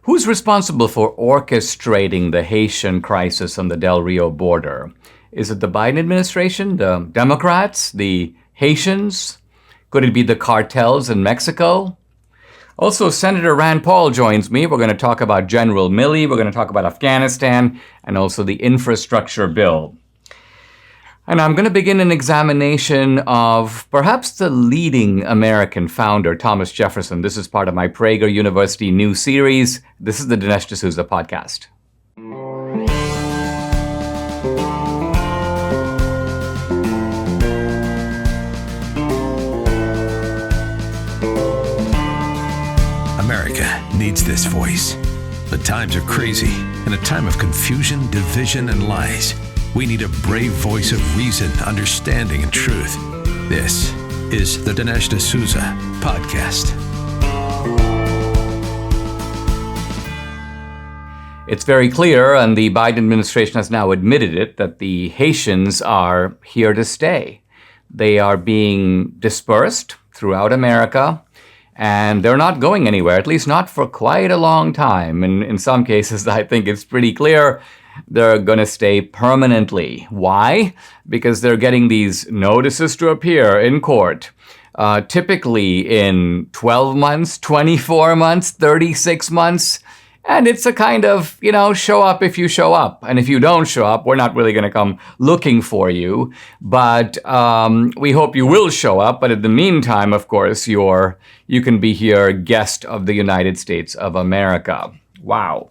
Who's responsible for orchestrating the Haitian crisis on the Del Rio border? Is it the Biden administration, the Democrats, the Haitians? Could it be the cartels in Mexico? Also, Senator Rand Paul joins me. We're going to talk about General Milley. We're going to talk about Afghanistan and also the infrastructure bill. And I'm going to begin an examination of perhaps the leading American founder, Thomas Jefferson. This is part of my Prager University new series. This is the Dinesh D'Souza podcast. America needs this voice. The times are crazy. In a time of confusion, division, and lies, we need a brave voice of reason, understanding, and truth. This is the Dinesh D'Souza podcast. It's very clear, and the Biden administration has now admitted it, that the Haitians are here to stay. They are being dispersed throughout America, and they're not going anywhere, at least not for quite a long time. And in some cases, I think it's pretty clear they're going to stay permanently. Why? Because they're getting these notices to appear in court, typically in 12 months, 24 months, 36 months. And it's a kind of, show up if you show up. And if you don't show up, we're not really going to come looking for you. But we hope you will show up. But in the meantime, of course, you can be here, guest of the United States of America. Wow.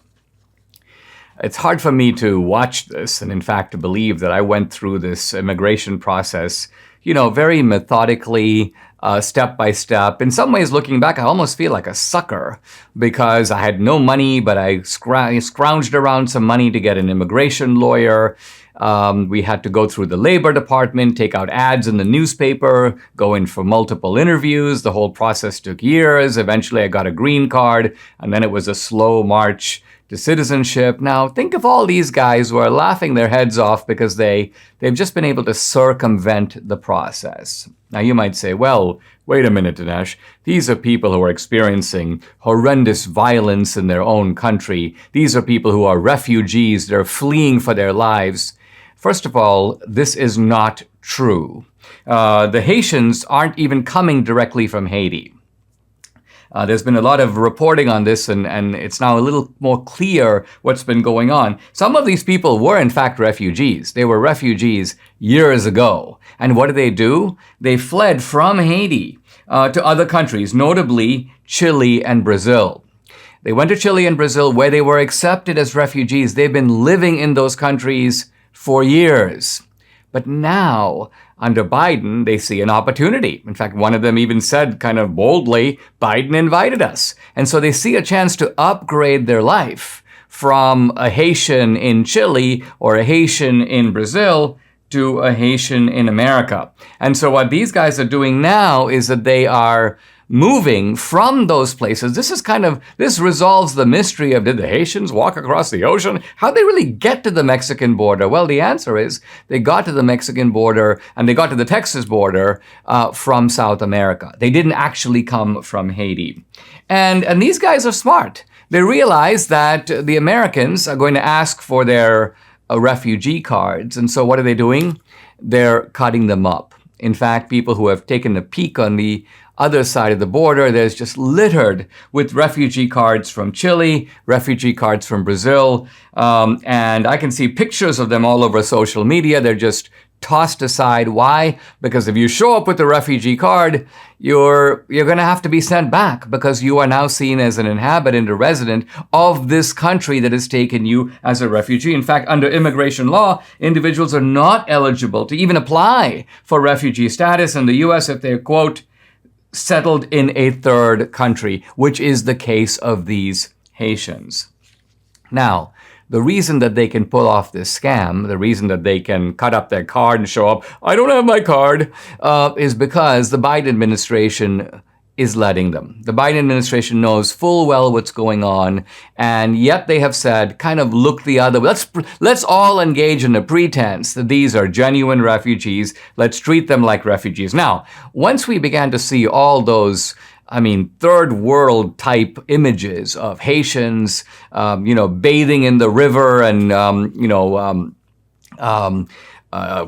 It's hard for me to watch this and, in fact, to believe that I went through this immigration process, very methodically, step by step. In some ways, looking back, I almost feel like a sucker because I had no money, but I scrounged around some money to get an immigration lawyer. We had to go through the Labor Department, take out ads in the newspaper, go in for multiple interviews. The whole process took years. Eventually, I got a green card, and then it was a slow march to citizenship. Now, think of all these guys who are laughing their heads off because they've just been able to circumvent the process. Now, you might say, well, wait a minute, Dinesh. These are people who are experiencing horrendous violence in their own country. These are people who are refugees. They're fleeing for their lives. First of all, this is not true. The Haitians aren't even coming directly from Haiti. There's been a lot of reporting on this, and it's now a little more clear what's been going on. Some of these people were, in fact, refugees. They were refugees years ago. And what did they do? They fled from Haiti to other countries, notably Chile and Brazil. They went to Chile and Brazil where they were accepted as refugees. They've been living in those countries for years. But now, under Biden, they see an opportunity. In fact, one of them even said kind of boldly, Biden invited us. And so they see a chance to upgrade their life from a Haitian in Chile or a Haitian in Brazil to a Haitian in America. And so what these guys are doing now is that they are moving from those places. This resolves the mystery of, did the Haitians walk across the ocean? How'd they really get to the Mexican border? Well, the answer is they got to the Mexican border and they got to the Texas border from South America. They didn't actually come from Haiti. And these guys are smart. They realize that the Americans are going to ask for their refugee cards. And so what are they doing? They're cutting them up. In fact, people who have taken a peek on the other side of the border, there's just littered with refugee cards from Chile, refugee cards from Brazil, and I can see pictures of them all over social media. They're just tossed aside. Why? Because if you show up with a refugee card, you're going to have to be sent back because you are now seen as an inhabitant, a resident of this country that has taken you as a refugee. In fact, under immigration law, individuals are not eligible to even apply for refugee status in the U.S. if they're, quote, settled in a third country, which is the case of these Haitians. Now, the reason that they can pull off this scam, the reason that they can cut up their card and show up, I don't have my card, is because the Biden administration is letting them. The Biden administration knows full well what's going on, and yet they have said, kind of look the other way. Let's all engage in the pretense that these are genuine refugees. Let's treat them like refugees. Now, once we began to see all those third world type images of Haitians, bathing in the river and,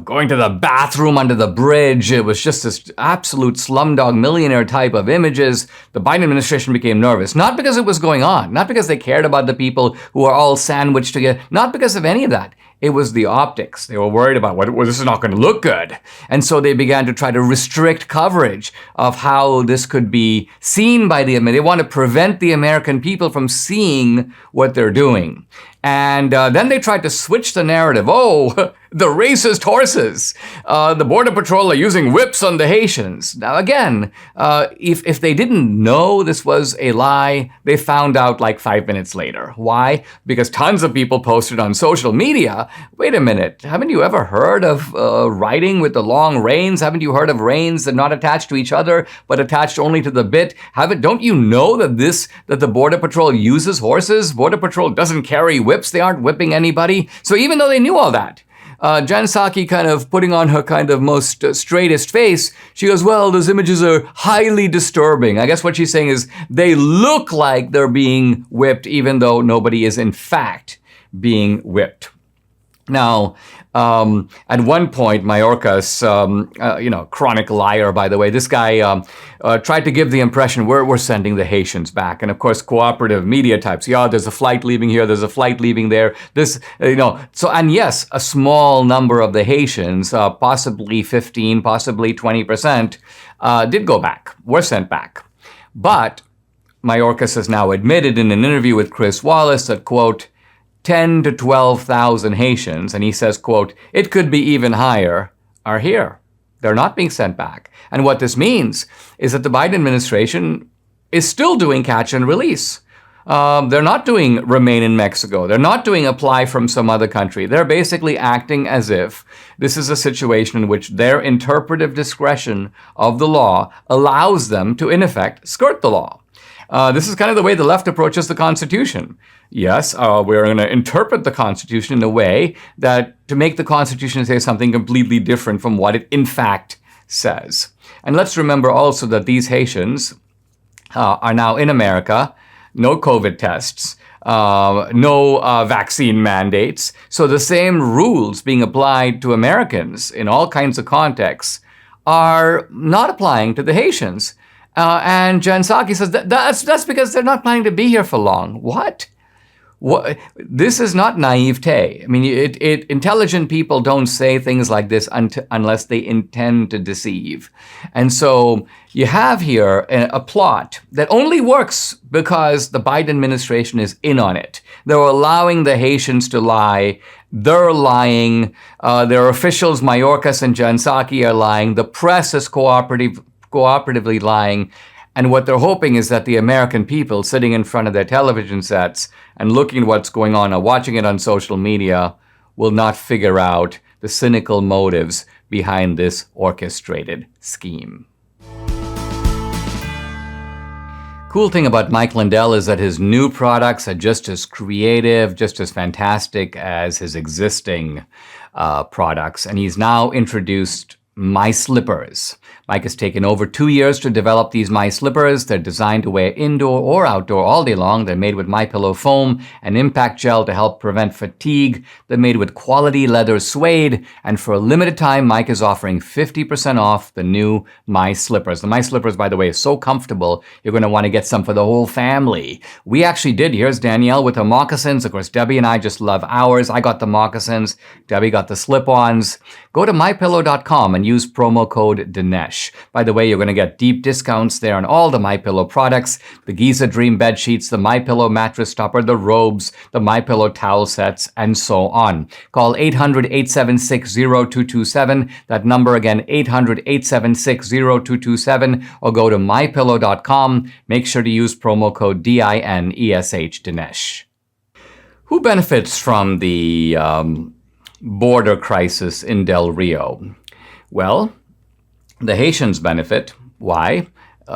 going to the bathroom under the bridge. It was just this absolute slumdog millionaire type of images. The Biden administration became nervous, not because it was going on, not because they cared about the people who are all sandwiched together, not because of any of that. It was the optics. They were worried about, well, this is not going to look good. And so they began to try to restrict coverage of how this could be seen by the Americans. They want to prevent the American people from seeing what they're doing. And then they tried to switch the narrative. Oh, the racist horses. The Border Patrol are using whips on the Haitians. Now, again, if they didn't know this was a lie, they found out like 5 minutes later. Why? Because tons of people posted on social media, wait a minute, haven't you ever heard of riding with the long reins? Haven't you heard of reins that are not attached to each other, but attached only to the bit? Don't you know that the Border Patrol uses horses? Border Patrol doesn't carry whips. They aren't whipping anybody. So even though they knew all that, Jen Psaki kind of putting on her kind of most straightest face, she goes, well, those images are highly disturbing. I guess what she's saying is they look like they're being whipped, even though nobody is in fact being whipped. Now, at one point, Mayorkas, chronic liar, by the way, this guy tried to give the impression we're sending the Haitians back. And of course, cooperative media types, there's a flight leaving here, there's a flight leaving there. And yes, a small number of the Haitians, possibly 15, possibly 20%, did go back, were sent back. But Mayorkas has now admitted in an interview with Chris Wallace that, quote, 10 to 12,000 Haitians, and he says, quote, it could be even higher, are here. They're not being sent back. And what this means is that the Biden administration is still doing catch and release. They're not doing remain in Mexico. They're not doing apply from some other country. They're basically acting as if this is a situation in which their interpretive discretion of the law allows them to, in effect, skirt the law. This is kind of the way the left approaches the Constitution. Yes, we're going to interpret the Constitution in a way that to make the Constitution say something completely different from what it in fact says. And let's remember also that these Haitians are now in America, no COVID tests, no vaccine mandates. So the same rules being applied to Americans in all kinds of contexts are not applying to the Haitians. And Jen Psaki says that's because they're not planning to be here for long. What? This is not naivete. Intelligent people don't say things like this unless they intend to deceive. And so you have here a plot that only works because the Biden administration is in on it. They're allowing the Haitians to lie. They're lying. Their officials, Mayorkas and Jen Psaki, are lying. The press is cooperatively lying. And what they're hoping is that the American people sitting in front of their television sets and looking at what's going on or watching it on social media will not figure out the cynical motives behind this orchestrated scheme. Cool thing about Mike Lindell is that his new products are just as creative, just as fantastic as his existing products. And he's now introduced My Slippers. Mike has taken over 2 years to develop these My Slippers. They're designed to wear indoor or outdoor all day long. They're made with MyPillow foam and impact gel to help prevent fatigue. They're made with quality leather suede. And for a limited time, Mike is offering 50% off the new My Slippers. The My Slippers, by the way, is so comfortable, you're going to want to get some for the whole family. We actually did. Here's Danielle with her moccasins. Of course, Debbie and I just love ours. I got the moccasins. Debbie got the slip-ons. Go to MyPillow.com and use promo code Dinesh. By the way, you're going to get deep discounts there on all the MyPillow products, the Giza Dream bed sheets, the MyPillow mattress topper, the robes, the MyPillow towel sets, and so on. Call 800-876-0227. That number again, 800-876-0227, or go to MyPillow.com. Make sure to use promo code DINESH, Dinesh. Who benefits from the border crisis in Del Rio? Well, the Haitians benefit. Why?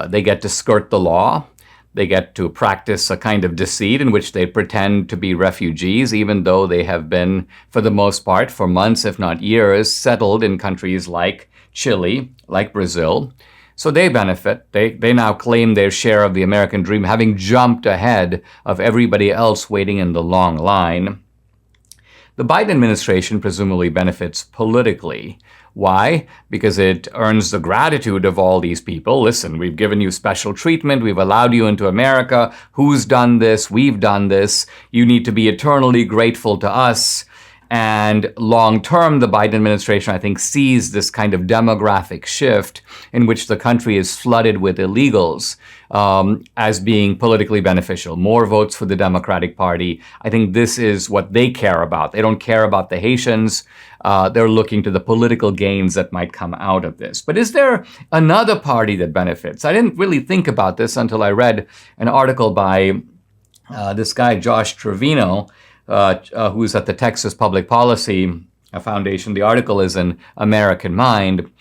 They get to skirt the law. They get to practice a kind of deceit in which they pretend to be refugees, even though they have been, for the most part, for months, if not years, settled in countries like Chile, like Brazil. So they benefit. They now claim their share of the American dream, having jumped ahead of everybody else waiting in the long line. The Biden administration presumably benefits politically. Why? Because it earns the gratitude of all these people. Listen, we've given you special treatment. We've allowed you into America. Who's done this? We've done this. You need to be eternally grateful to us. And long term, the Biden administration, I think, sees this kind of demographic shift in which the country is flooded with illegals as being politically beneficial. More votes for the Democratic Party. I think this is what they care about. They don't care about the Haitians. They're looking to the political gains that might come out of this. But is there another party that benefits? I didn't really think about this until I read an article by this guy, Josh Trevino, who's at the Texas Public Policy Foundation. The article is in American Mind.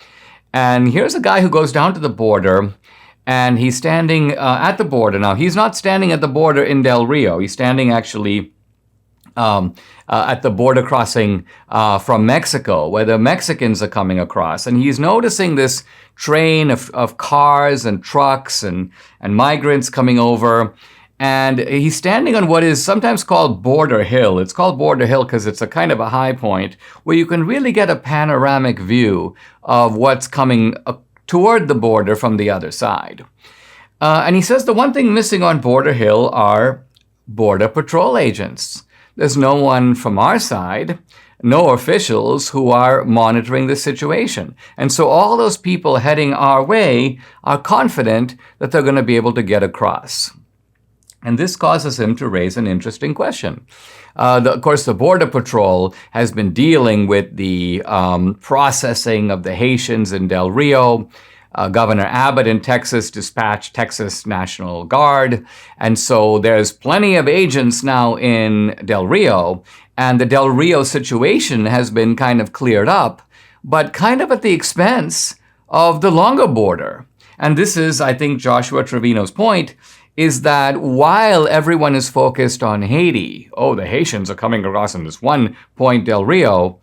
And here's a guy who goes down to the border, and he's standing at the border. Now, he's not standing at the border in Del Rio. He's standing actually at the border crossing from Mexico, where the Mexicans are coming across. And he's noticing this train of cars and trucks and migrants coming over. And he's standing on what is sometimes called Border Hill. It's called Border Hill because it's a kind of a high point where you can really get a panoramic view of what's coming toward the border from the other side. And he says the one thing missing on Border Hill are Border Patrol agents. There's no one from our side, no officials who are monitoring the situation. And so all those people heading our way are confident that they're going to be able to get across. And this causes him to raise an interesting question. Of course, the Border Patrol has been dealing with the processing of the Haitians in Del Rio. Governor Abbott in Texas dispatched Texas National Guard. And so there's plenty of agents now in Del Rio. And the Del Rio situation has been kind of cleared up, but kind of at the expense of the longer border. And this is, I think, Joshua Trevino's point, is that while everyone is focused on Haiti, the Haitians are coming across in this one point, Del Rio,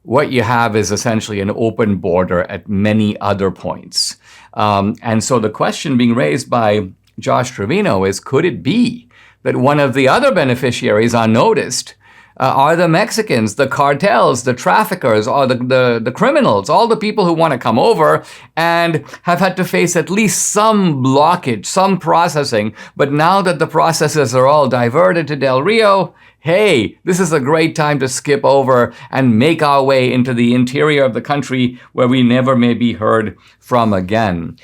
what you have is essentially an open border at many other points. And so the question being raised by Josh Trevino is, could it be that one of the other beneficiaries unnoticed are the Mexicans, the cartels, the traffickers, or the criminals, all the people who want to come over and have had to face at least some blockage, some processing. But now that the processes are all diverted to Del Rio, hey, this is a great time to skip over and make our way into the interior of the country where we never may be heard from again.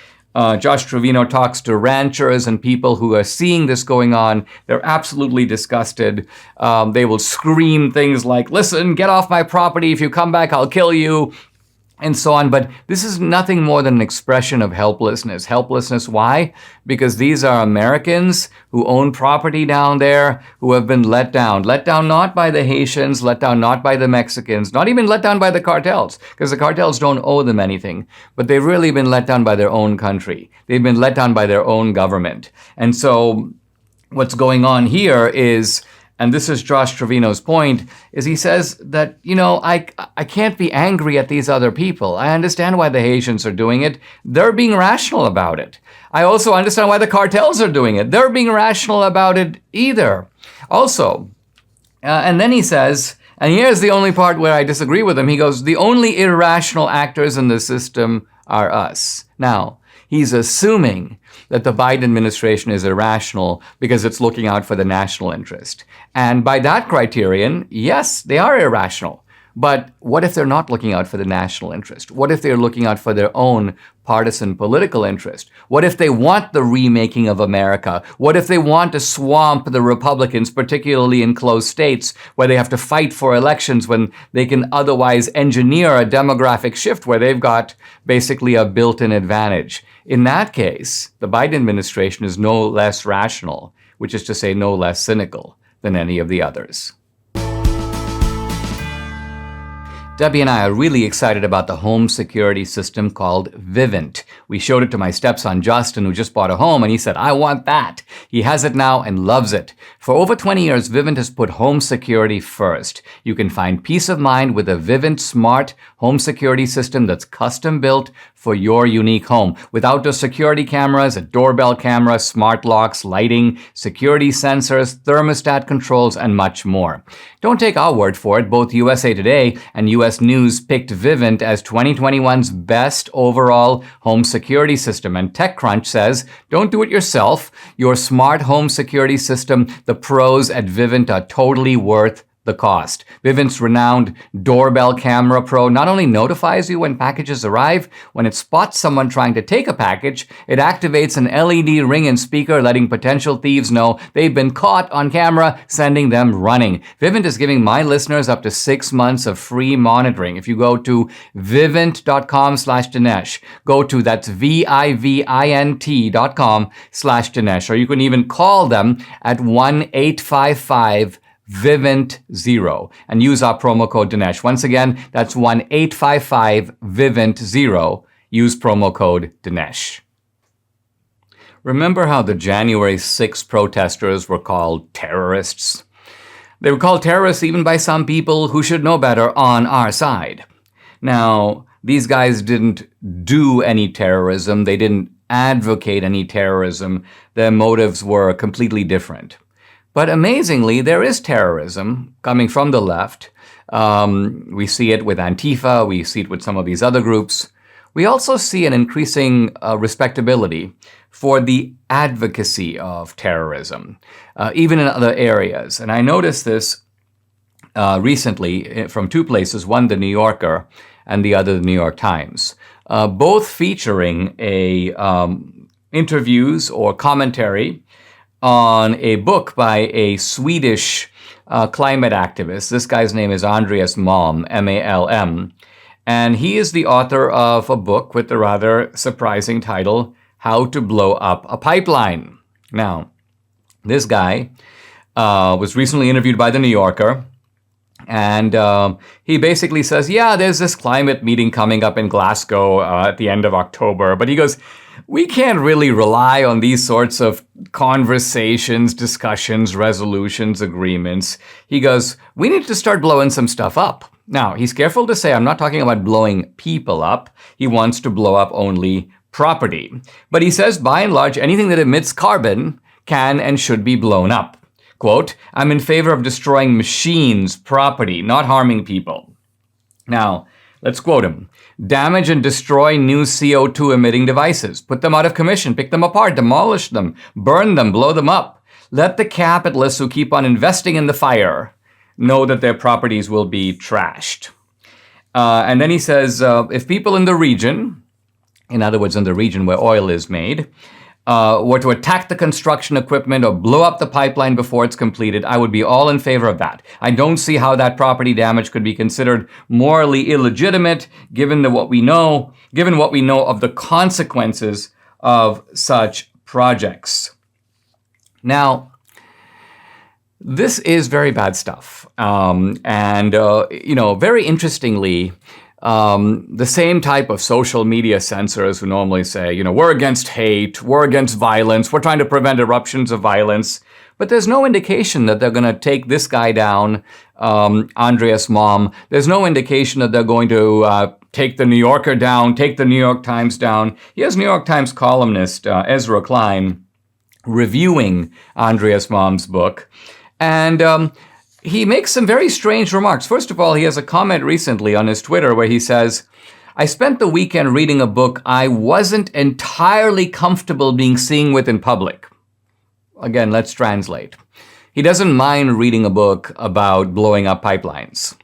Josh Trevino talks to ranchers and people who are seeing this going on. They're absolutely disgusted. They will scream things like, listen, get off my property. If you come back, I'll kill you, and so on. But this is nothing more than an expression of helplessness. Helplessness, why? Because these are Americans who own property down there who have been let down. Let down not by the Haitians, let down not by the Mexicans, not even let down by the cartels, because the cartels don't owe them anything. But they've really been let down by their own country. They've been let down by their own government. And so what's going on here is, and this is Josh Trevino's point, is he says that, I can't be angry at these other people. I understand why the Haitians are doing it. They're being rational about it. I also understand why the cartels are doing it. They're being rational about it either. Also, and then he says, and here's the only part where I disagree with him. He goes, the only irrational actors in the system are us. Now, he's assuming that the Biden administration is irrational because it's looking out for the national interest. And by that criterion, yes, they are irrational. But what if they're not looking out for the national interest? What if they're looking out for their own partisan political interest? What if they want the remaking of America? What if they want to swamp the Republicans, particularly in close states where they have to fight for elections when they can otherwise engineer a demographic shift where they've got basically a built-in advantage? In that case, the Biden administration is no less rational, which is to say no less cynical than any of the others. Debbie and I are really excited about the home security system called Vivint. We showed it to my stepson Justin, who just bought a home, and he said, I want that. He has it now and loves it. For over 20 years, Vivint has put home security first. You can find peace of mind with a Vivint smart home security system that's custom built for your unique home. With outdoor security cameras, a doorbell camera, smart locks, lighting, security sensors, thermostat controls, and much more. Don't take our word for it. Both USA Today and US News picked Vivint as 2021's best overall home security system. And TechCrunch says, don't do it yourself. Your smart home security system, the pros at Vivint are totally worth the cost. Vivint's renowned Doorbell Camera Pro not only notifies you when packages arrive, when it spots someone trying to take a package, it activates an LED ring and speaker letting potential thieves know they've been caught on camera, sending them running. Vivint is giving my listeners up to 6 months of free monitoring. If you go to vivint.com/Dinesh, go to that's VIVINT.com/Dinesh, or you can even call them at 1-855 Vivint 0 and use our promo code Dinesh. Once again, that's 1-855 Vivint 0. Use promo code Dinesh. Remember how the January 6 protesters were called terrorists? They were called terrorists even by some people who should know better on our side. Now, these guys didn't do any terrorism. They didn't advocate any terrorism. Their motives were completely different. But amazingly, there is terrorism coming from the left. We see it with Antifa. We see it with some of these other groups. We also see an increasing respectability for the advocacy of terrorism, even in other areas. And I noticed this recently from two places, one the New Yorker and the other the New York Times, both featuring interviews or commentary on a book by a Swedish climate activist. This guy's name is Andreas Malm, M-A-L-M. And he is the author of a book with the rather surprising title, How to Blow Up a Pipeline. Now, this guy was recently interviewed by The New Yorker. And he basically says, yeah, there's this climate meeting coming up in Glasgow at the end of October. But he goes, we can't really rely on these sorts of conversations, discussions, resolutions, agreements. He goes, we need to start blowing some stuff up. Now, he's careful to say, I'm not talking about blowing people up. He wants to blow up only property. But he says, by and large, anything that emits carbon can and should be blown up. Quote, I'm in favor of destroying machines, property, not harming people. Now, let's quote him. Damage and destroy new CO2 emitting devices. Put them out of commission, pick them apart, demolish them, burn them, blow them up. Let the capitalists who keep on investing in the fire know that their properties will be trashed. And then he says, if people in the region, in other words, in the region where oil is made, were to attack the construction equipment or blow up the pipeline before it's completed, I would be all in favor of that. I don't see how that property damage could be considered morally illegitimate, given what we know of the consequences of such projects. Now, this is very bad stuff. Very interestingly, the same type of social media censors who normally say, we're against hate, we're against violence, we're trying to prevent eruptions of violence. But there's no indication that they're going to take this guy down, Andreas Malm. There's no indication that they're going to take the New Yorker down, take the New York Times down. Here's New York Times columnist Ezra Klein reviewing Andreas Malm's book. And he makes some very strange remarks. First of all, he has a comment recently on his Twitter where he says, I spent the weekend reading a book I wasn't entirely comfortable being seen with in public. Again, let's translate. He doesn't mind reading a book about blowing up pipelines.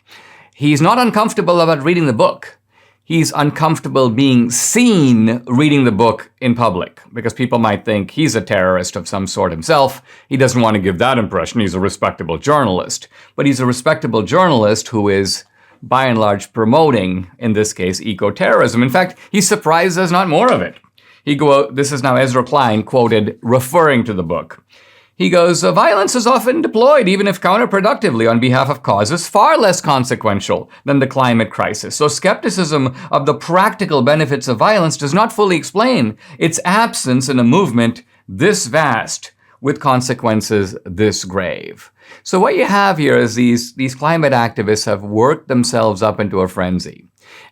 He's not uncomfortable about reading the book. He's uncomfortable being seen reading the book in public because people might think he's a terrorist of some sort himself. He doesn't want to give that impression. He's a respectable journalist. But he's a respectable journalist who is, by and large, promoting, in this case, eco-terrorism. In fact, he's surprised there's not more of it. This is now Ezra Klein quoted referring to the book. He goes, violence is often deployed, even if counterproductively, on behalf of causes far less consequential than the climate crisis. So skepticism of the practical benefits of violence does not fully explain its absence in a movement this vast with consequences this grave. So what you have here is these climate activists have worked themselves up into a frenzy.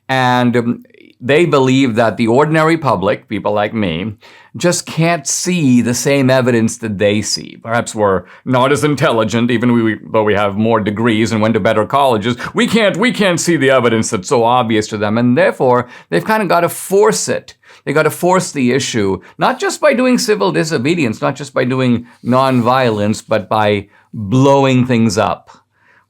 And they believe that the ordinary public, people like me, just can't see the same evidence that they see. Perhaps we're not as intelligent, even though we have more degrees and went to better colleges. We can't see the evidence that's so obvious to them. And therefore, they've kind of got to force it. They got to force the issue, not just by doing civil disobedience, not just by doing nonviolence, but by blowing things up.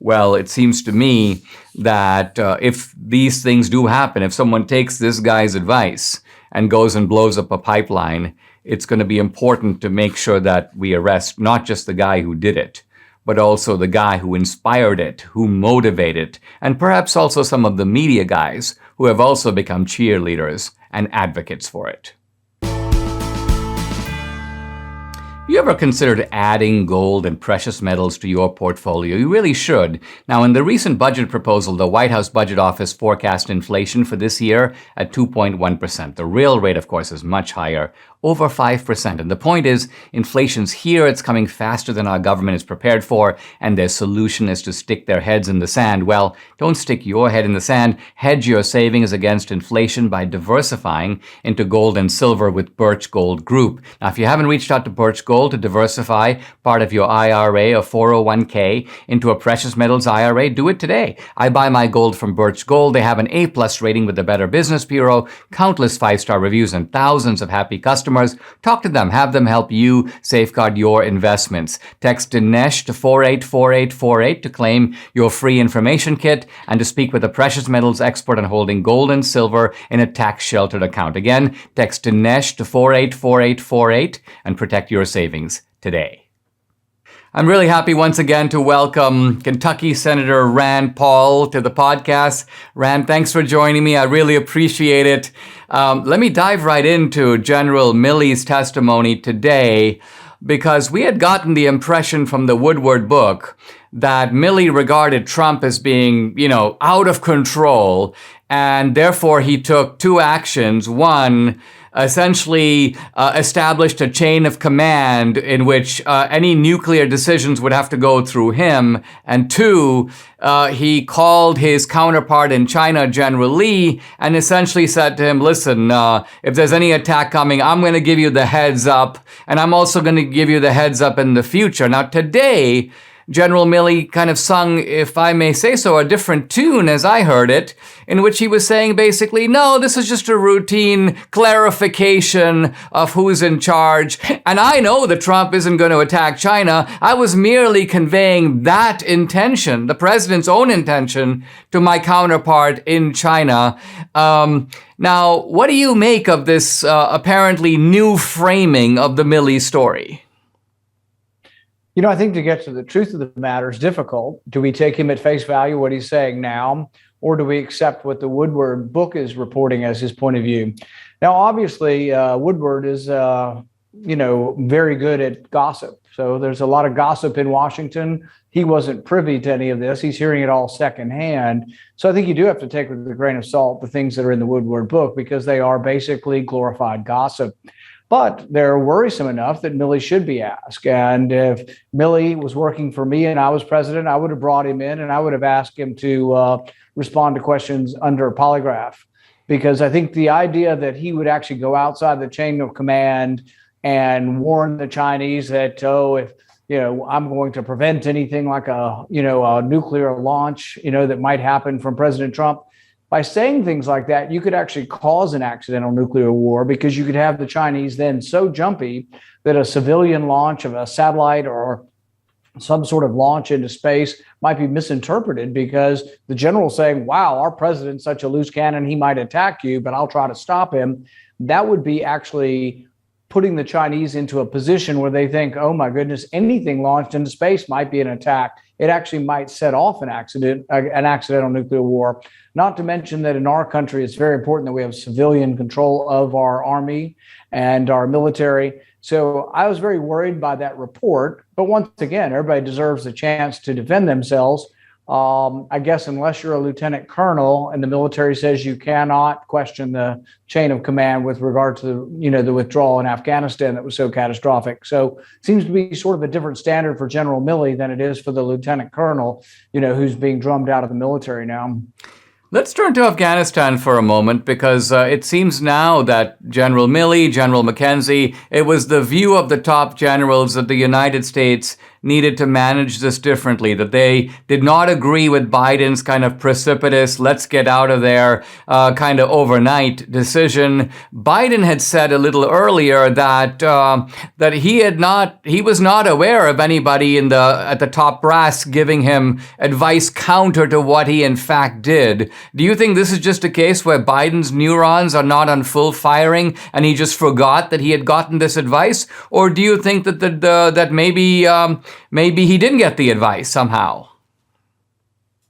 Well, it seems to me that if these things do happen, if someone takes this guy's advice and goes and blows up a pipeline, it's going to be important to make sure that we arrest not just the guy who did it, but also the guy who inspired it, who motivated it, and perhaps also some of the media guys who have also become cheerleaders and advocates for it. Have you ever considered adding gold and precious metals to your portfolio? You really should. Now, in the recent budget proposal, the White House Budget Office forecast inflation for this year at 2.1%. The real rate, of course, is much higher, over 5%. And the point is, inflation's here, it's coming faster than our government is prepared for, and their solution is to stick their heads in the sand. Well, don't stick your head in the sand. Hedge your savings against inflation by diversifying into gold and silver with Birch Gold Group. Now, if you haven't reached out to Birch Gold to diversify part of your IRA or 401k into a precious metals IRA, do it today. I buy my gold from Birch Gold. They have an A+ rating with the Better Business Bureau, countless 5-star reviews, and thousands of happy customers. Talk to them. Have them help you safeguard your investments. Text Dinesh to 484848 to claim your free information kit and to speak with a precious metals expert on holding gold and silver in a tax-sheltered account. Again, text Dinesh to 484848 and protect your savings today. I'm really happy once again to welcome Kentucky Senator Rand Paul to the podcast. Rand, thanks for joining me. I really appreciate it. Let me dive right into General Milley's testimony today, because we had gotten the impression from the Woodward book that Milley regarded Trump as being, out of control, and therefore he took two actions. One, essentially established a chain of command in which any nuclear decisions would have to go through him. And two, he called his counterpart in China, General Lee, and essentially said to him, listen, if there's any attack coming, I'm going to give you the heads up, and I'm also going to give you the heads up in the future. Now, today, General Milley kind of sung, if I may say so, a different tune as I heard it, in which he was saying basically, no, this is just a routine clarification of who's in charge. And I know that Trump isn't going to attack China. I was merely conveying that intention, the president's own intention, to my counterpart in China. Now, what do you make of this apparently new framing of the Milley story? I think to get to the truth of the matter is difficult. Do we take him at face value, what he's saying now, or do we accept what the Woodward book is reporting as his point of view? Now, obviously, Woodward is, very good at gossip. So there's a lot of gossip in Washington. He wasn't privy to any of this. He's hearing it all secondhand. So I think you do have to take with a grain of salt the things that are in the Woodward book, because they are basically glorified gossip. But they're worrisome enough that Milley should be asked. And if Milley was working for me and I was president, I would have brought him in and I would have asked him to respond to questions under a polygraph. Because I think the idea that he would actually go outside the chain of command and warn the Chinese that, if I'm going to prevent anything like a nuclear launch, that might happen from President Trump. By saying things like that, you could actually cause an accidental nuclear war, because you could have the Chinese then so jumpy that a civilian launch of a satellite or some sort of launch into space might be misinterpreted, because the general saying, wow, our president's such a loose cannon, he might attack you, but I'll try to stop him. That would be actually putting the Chinese into a position where they think, oh my goodness, anything launched into space might be an attack. It actually might set off an accidental nuclear war. Not to mention that in our country, it's very important that we have civilian control of our army and our military. So I was very worried by that report. But once again, everybody deserves a chance to defend themselves. I guess unless you're a lieutenant colonel and the military says you cannot question the chain of command with regard to the withdrawal in Afghanistan that was so catastrophic. So it seems to be sort of a different standard for General Milley than it is for the lieutenant colonel, who's being drummed out of the military now. Let's turn to Afghanistan for a moment, because it seems now that General Milley, General McKenzie, it was the view of the top generals that the United States needed to manage this differently, that they did not agree with Biden's kind of precipitous, let's get out of there kind of overnight decision. Biden had said a little earlier that that he was not aware of anybody at the top brass giving him advice counter to what he in fact did. Do you think this is just a case where Biden's neurons are not on full firing and he just forgot that he had gotten this advice? Or do you think that that maybe he didn't get the advice somehow?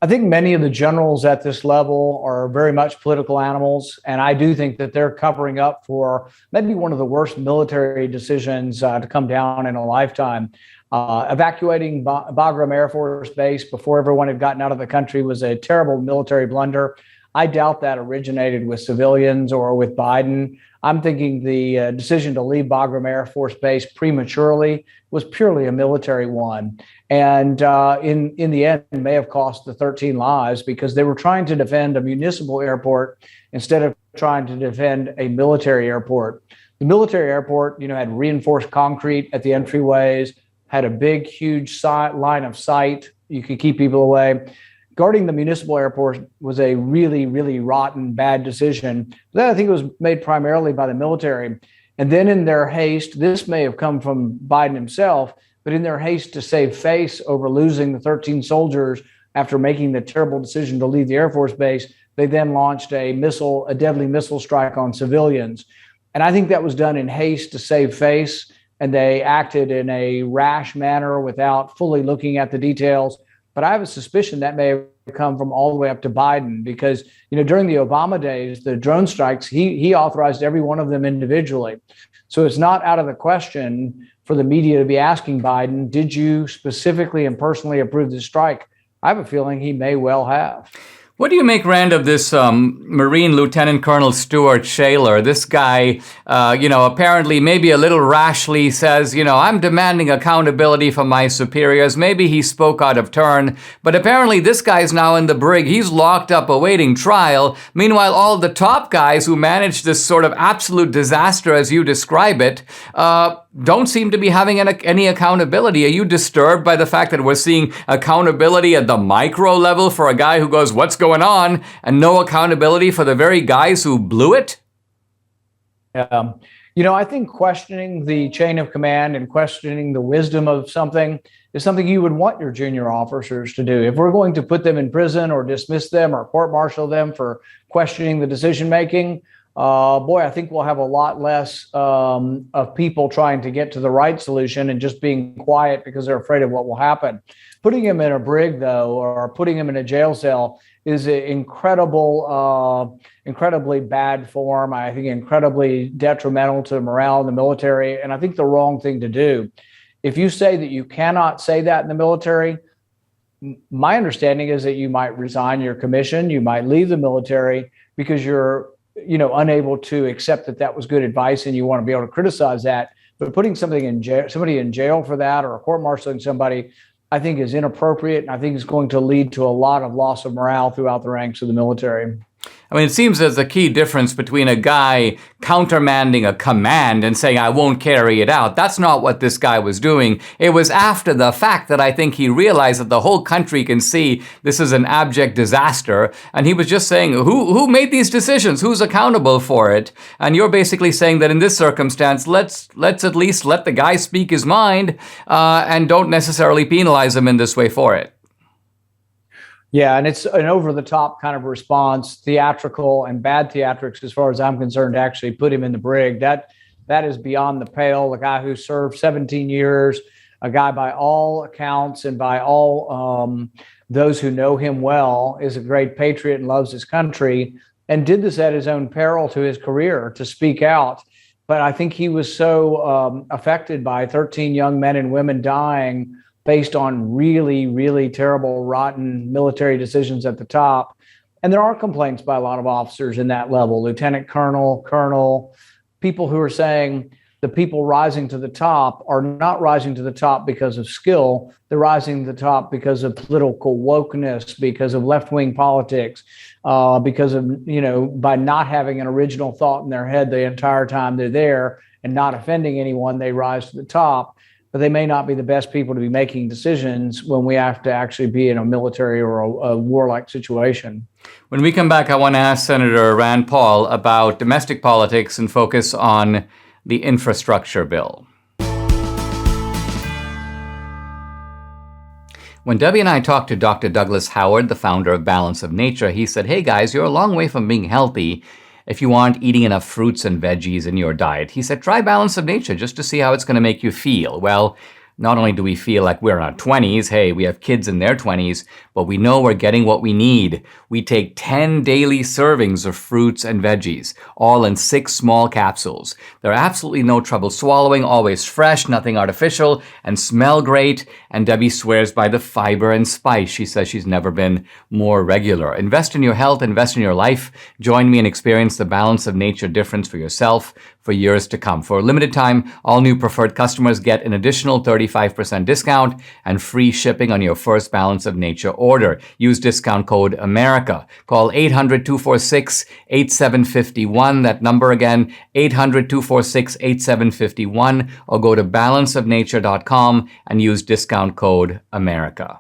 I think many of the generals at this level are very much political animals, and I do think that they're covering up for maybe one of the worst military decisions to come down in a lifetime. Evacuating Bagram Air Force Base before everyone had gotten out of the country was a terrible military blunder. I doubt that originated with civilians or with Biden. I'm thinking the decision to leave Bagram Air Force Base prematurely was purely a military one. And in the end, it may have cost the 13 lives because they were trying to defend a municipal airport instead of trying to defend a military airport. The military airport, had reinforced concrete at the entryways, had a big, huge line of sight. You could keep people away. Guarding the municipal airport was a really, really rotten, bad decision. That I think was made primarily by the military. And then in their haste, this may have come from Biden himself, but in their haste to save face over losing the 13 soldiers after making the terrible decision to leave the Air Force Base, they then launched a deadly missile strike on civilians. And I think that was done in haste to save face. And they acted in a rash manner without fully looking at the details. But I have a suspicion that may have come from all the way up to Biden because, during the Obama days, the drone strikes, he authorized every one of them individually. So it's not out of the question for the media to be asking Biden, did you specifically and personally approve this strike? I have a feeling he may well have. What do you make, Rand, of this Marine Lieutenant Colonel Stuart Shaler? This guy, apparently maybe a little rashly says, I'm demanding accountability from my superiors. Maybe he spoke out of turn, but apparently this guy's now in the brig. He's locked up awaiting trial. Meanwhile, all the top guys who managed this sort of absolute disaster, as you describe it, don't seem to be having any accountability. Are you disturbed by the fact that we're seeing accountability at the micro level for a guy who goes, what's going on, and no accountability for the very guys who blew it? I think questioning the chain of command and questioning the wisdom of something is something you would want your junior officers to do. If we're going to put them in prison or dismiss them or court-martial them for questioning the decision-making, I think we'll have a lot less of people trying to get to the right solution and just being quiet because they're afraid of what will happen. Putting him in a brig, though, or putting him in a jail cell is an incredibly bad form. I think incredibly detrimental to morale in the military, and I think the wrong thing to do. If you say that you cannot say that in the military, my understanding is that you might resign your commission, you might leave the military because you're unable to accept that that was good advice and you want to be able to criticize that. But putting somebody in jail for that or court-martialing somebody, I think is inappropriate. And I think it's going to lead to a lot of loss of morale throughout the ranks of the military. I mean, it seems there's a key difference between a guy countermanding a command and saying, I won't carry it out. That's not what this guy was doing. It was after the fact that I think he realized that the whole country can see this is an abject disaster. And he was just saying, who made these decisions? Who's accountable for it? And you're basically saying that in this circumstance, let's at least let the guy speak his mind and don't necessarily penalize him in this way for it. Yeah, and it's an over-the-top kind of response, theatrical and bad theatrics, as far as I'm concerned, to actually put him in the brig. That is beyond the pale. A guy who served 17 years, a guy by all accounts and by all those who know him well is a great patriot and loves his country, and did this at his own peril to his career to speak out. But I think he was so affected by 13 young men and women dying based on really, really terrible, rotten military decisions at the top. And there are complaints by a lot of officers in that level, lieutenant colonel, people who are saying the people rising to the top are not rising to the top because of skill. They're rising to the top because of political wokeness, because of left-wing politics, because of, by not having an original thought in their head the entire time they're there and not offending anyone, they rise to the top. But they may not be the best people to be making decisions when we have to actually be in a military or a warlike situation. When we come back, I want to ask Senator Rand Paul about domestic politics and focus on the infrastructure bill. When Debbie and I talked to Dr. Douglas Howard, the founder of Balance of Nature, he said, hey guys, you're a long way from being healthy if you aren't eating enough fruits and veggies in your diet. He said, try Balance of Nature just to see how it's going to make you feel. Well, not only do we feel like we're in our 20s, hey, we have kids in their 20s, but we know we're getting what we need. We take 10 daily servings of fruits and veggies, all in 6 small capsules. They're absolutely no trouble swallowing, always fresh, nothing artificial, and smell great. And Debbie swears by the fiber and spice. She says she's never been more regular. Invest in your health, invest in your life. Join me and experience the Balance of Nature difference for yourself for years to come. For a limited time, all new preferred customers get an additional 35% discount and free shipping on your first Balance of Nature order. Use discount code AMERICA. Call 800-246-8751. That number again, 800-246-8751, or go to balanceofnature.com and use discount code AMERICA.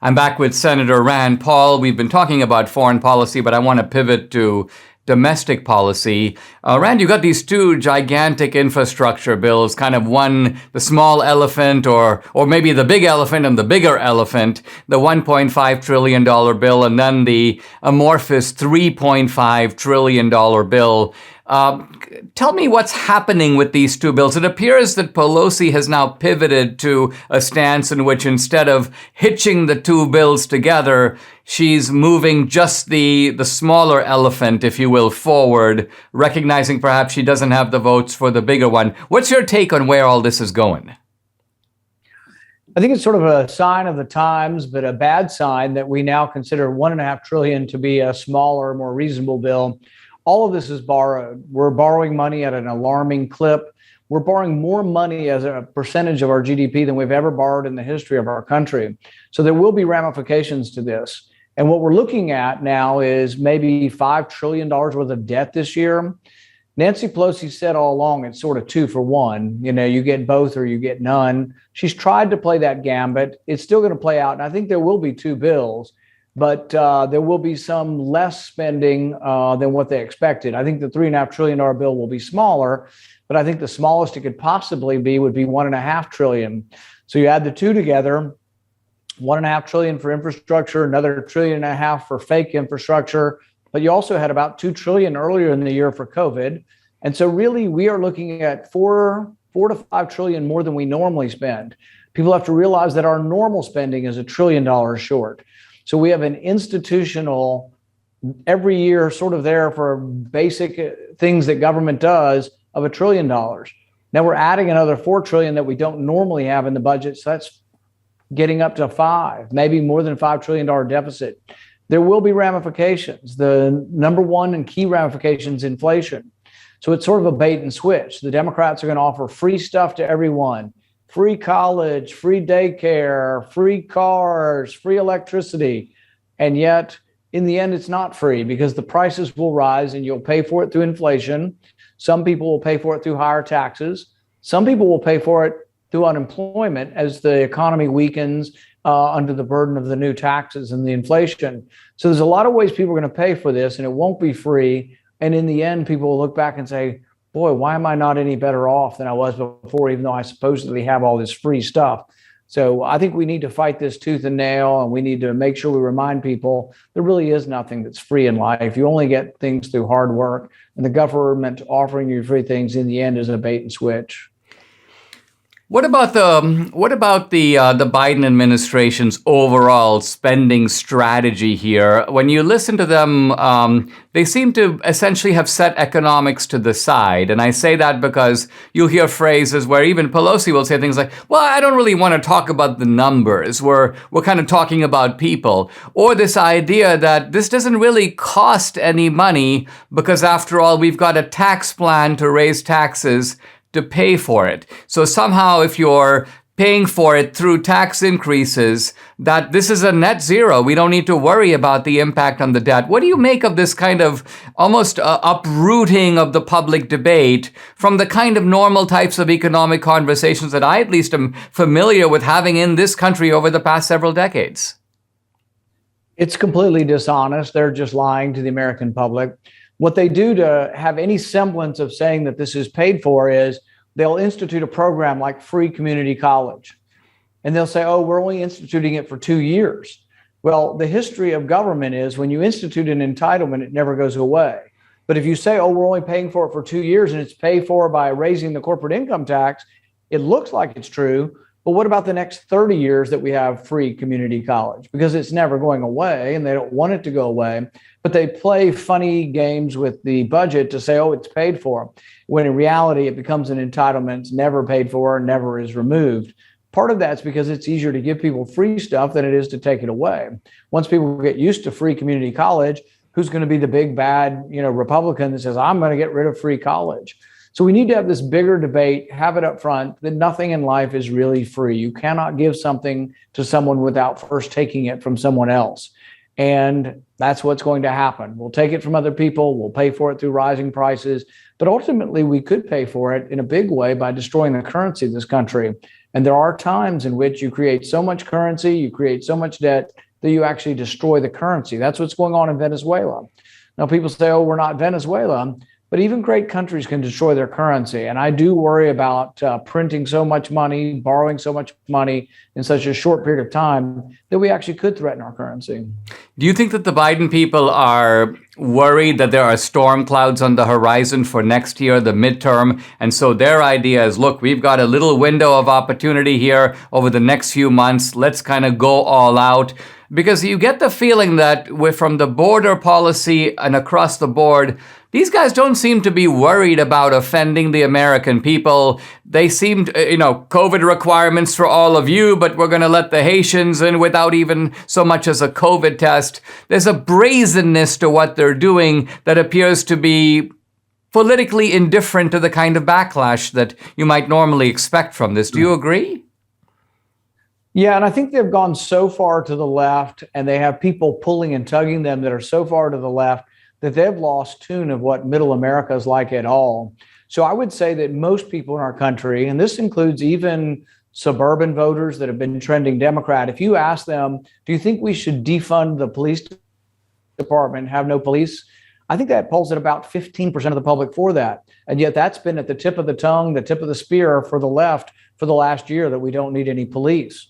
I'm back with Senator Rand Paul. We've been talking about foreign policy, but I want to pivot to domestic policy. Rand, you got these 2 gigantic infrastructure bills, kind of one, the small elephant, or maybe the big elephant and the bigger elephant, the $1.5 trillion bill, and then the amorphous $3.5 trillion bill. Tell me what's happening with these 2 bills. It appears that Pelosi has now pivoted to a stance in which instead of hitching the 2 bills together, she's moving just the smaller elephant, if you will, forward, recognizing perhaps she doesn't have the votes for the bigger one. What's your take on where all this is going? I think it's sort of a sign of the times, but a bad sign that we now consider $1.5 trillion to be a smaller, more reasonable bill. All of this is borrowed. We're borrowing money at an alarming clip. We're borrowing more money as a percentage of our GDP than we've ever borrowed in the history of our country. So there will be ramifications to this. And what we're looking at now is maybe $5 trillion worth of debt this year. Nancy Pelosi said all along it's sort of 2 for 1. You get both or you get none. She's tried to play that gambit. It's still going to play out. And I think there will be 2 bills. But there will be some less spending than what they expected. I think the $3.5 trillion bill will be smaller, but I think the smallest it could possibly be would be $1.5 trillion. So you add the 2 together, $1.5 trillion for infrastructure, another $1.5 trillion for fake infrastructure. But you also had about $2 trillion earlier in the year for COVID. And so really we are looking at $4 to $5 trillion more than we normally spend. People have to realize that our normal spending is $1 trillion short. So we have an institutional, every year sort of there for basic things that government does of $1 trillion. Now we're adding another $4 trillion that we don't normally have in the budget. So that's getting up to 5, maybe more than $5 trillion deficit. There will be ramifications. The number one and key ramification is inflation. So it's sort of a bait and switch. The Democrats are going to offer free stuff to everyone. Free college, free daycare, free cars, free electricity. And yet, in the end, it's not free because the prices will rise and you'll pay for it through inflation. Some people will pay for it through higher taxes. Some people will pay for it through unemployment as the economy weakens under the burden of the new taxes and the inflation. So there's a lot of ways people are going to pay for this, and it won't be free. And in the end, people will look back and say, boy, why am I not any better off than I was before, even though I supposedly have all this free stuff? So I think we need to fight this tooth and nail, and we need to make sure we remind people there really is nothing that's free in life. You only get things through hard work, and the government offering you free things in the end is a bait and switch. What about the Biden administration's overall spending strategy here? When you listen to them, they seem to essentially have set economics to the side, and I say that because you'll hear phrases where even Pelosi will say things like, "Well, I don't really want to talk about the numbers. We're kind of talking about people," or this idea that this doesn't really cost any money because, after all, we've got a tax plan to raise taxes to pay for it. So somehow, if you're paying for it through tax increases, that this is a net zero. We don't need to worry about the impact on the debt. What do you make of this kind of almost uprooting of the public debate from the kind of normal types of economic conversations that I at least am familiar with having in this country over the past several decades? It's completely dishonest. They're just lying to the American public. What they do to have any semblance of saying that this is paid for is they'll institute a program like free community college. And they'll say, oh, we're only instituting it for 2 years. Well, the history of government is when you institute an entitlement, it never goes away. But if you say, oh, we're only paying for it for 2 years and it's paid for by raising the corporate income tax, it looks like it's true. But what about the next 30 years that we have free community college? Because it's never going away and they don't want it to go away. But they play funny games with the budget to say, oh, it's paid for, when in reality, it becomes an entitlement, it's never paid for, never is removed. Part of that's because it's easier to give people free stuff than it is to take it away. Once people get used to free community college, who's going to be the big bad, Republican that says, I'm going to get rid of free college? So we need to have this bigger debate, have it up front, that nothing in life is really free. You cannot give something to someone without first taking it from someone else. And that's what's going to happen. We'll take it from other people. We'll pay for it through rising prices. But ultimately, we could pay for it in a big way by destroying the currency of this country. And there are times in which you create so much currency, you create so much debt that you actually destroy the currency. That's what's going on in Venezuela. Now, people say, oh, we're not Venezuela. But even great countries can destroy their currency. And I do worry about printing so much money, borrowing so much money in such a short period of time that we actually could threaten our currency. Do you think that the Biden people are worried that there are storm clouds on the horizon for next year, the midterm? And so their idea is, look, we've got a little window of opportunity here over the next few months. Let's kind of go all out. Because you get the feeling that from the border policy and across the board, these guys don't seem to be worried about offending the American people. They seem to, COVID requirements for all of you, but we're going to let the Haitians in without even so much as a COVID test. There's a brazenness to what they're doing that appears to be politically indifferent to the kind of backlash that you might normally expect from this. Do you agree? Yeah, and I think they've gone so far to the left and they have people pulling and tugging them that are so far to the left that they've lost tune of what middle America is like at all. So I would say that most people in our country, and this includes even suburban voters that have been trending Democrat, if you ask them, do you think we should defund the police department, have no police? I think that polls at about 15% of the public for that. And yet that's been at the tip of the tongue, the tip of the spear for the left for the last year, that we don't need any police.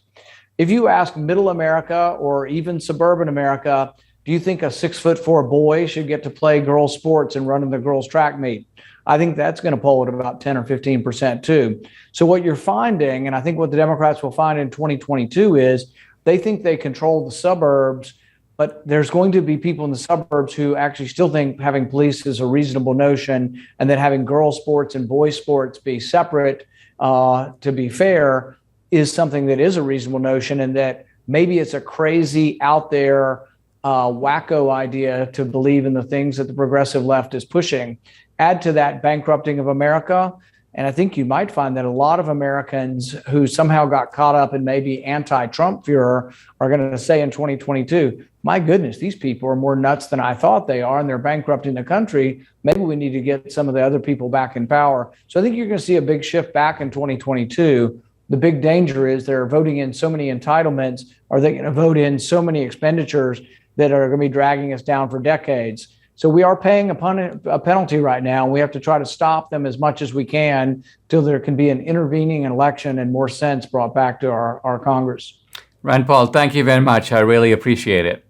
If you ask middle America or even suburban America, do you think a 6'4" boy should get to play girls' sports and run in the girls' track meet? I think that's going to poll at about 10 or 15% too. So what you're finding, and I think what the Democrats will find in 2022 is they think they control the suburbs, but there's going to be people in the suburbs who actually still think having police is a reasonable notion, and that having girls' sports and boys' sports be separate, to be fair, is something that is a reasonable notion, and that maybe it's a crazy out there wacko idea to believe in the things that the progressive left is pushing. Add to that bankrupting of America, and I think you might find that a lot of Americans who somehow got caught up in maybe anti-Trump furor are going to say in 2022, my goodness, these people are more nuts than I thought they are, and they're bankrupting the country. Maybe we need to get some of the other people back in power. So I think you're going to see a big shift back in 2022. The big danger is they're voting in so many entitlements. Are they going to vote in so many expenditures that are going to be dragging us down for decades? So we are paying a penalty right now. We have to try to stop them as much as we can till there can be an intervening election and more sense brought back to our Congress. Rand Paul, thank you very much. I really appreciate it.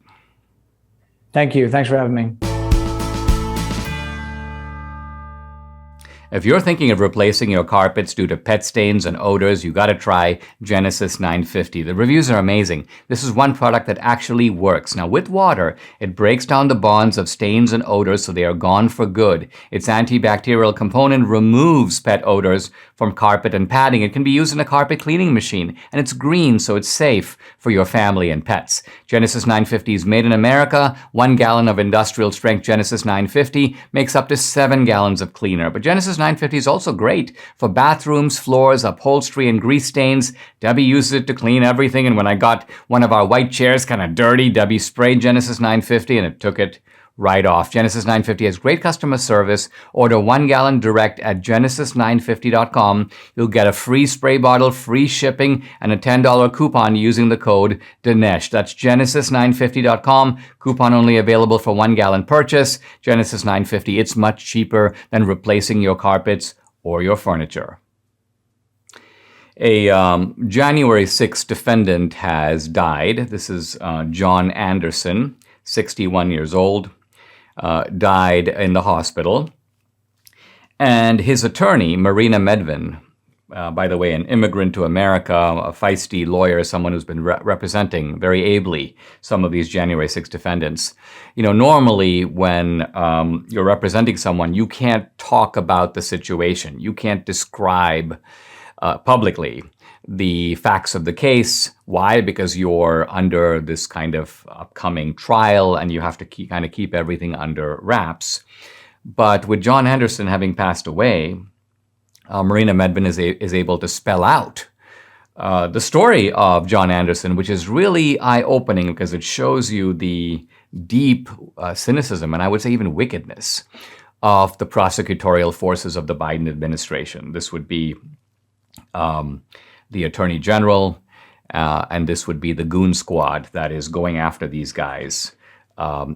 Thank you. Thanks for having me. If you're thinking of replacing your carpets due to pet stains and odors, you got to try Genesis 950. The reviews are amazing. This is one product that actually works. Now, with water, it breaks down the bonds of stains and odors so they are gone for good. Its antibacterial component removes pet odors from carpet and padding. It can be used in a carpet cleaning machine, and it's green, so it's safe for your family and pets. Genesis 950 is made in America. 1 gallon of industrial strength Genesis 950 makes up to 7 gallons of cleaner. But Genesis 950 is also great for bathrooms, floors, upholstery, and grease stains. Debbie uses it to clean everything, and when I got one of our white chairs kind of dirty, Debbie sprayed Genesis 950 and it took it right off. Genesis 950 has great customer service. Order 1 gallon direct at genesis950.com. You'll get a free spray bottle, free shipping, and a $10 coupon using the code Dinesh. That's genesis950.com. Coupon only available for 1 gallon purchase. Genesis 950. It's much cheaper than replacing your carpets or your furniture. A January 6th defendant has died. This is John Anderson, 61 years old. Died in the hospital. And his attorney, Marina Medvin, by the way, an immigrant to America, a feisty lawyer, someone who's been representing very ably some of these January 6 defendants. You know, normally when you're representing someone, you can't talk about the situation. You can't describe publicly the facts of the case. Why? Because you're under this kind of upcoming trial and you have to keep everything under wraps. But with John Anderson having passed away, Marina Medvin is able to spell out the story of John Anderson, which is really eye-opening because it shows you the deep cynicism and I would say even wickedness of the prosecutorial forces of the Biden administration. This would be the Attorney General, and this would be the goon squad that is going after these guys.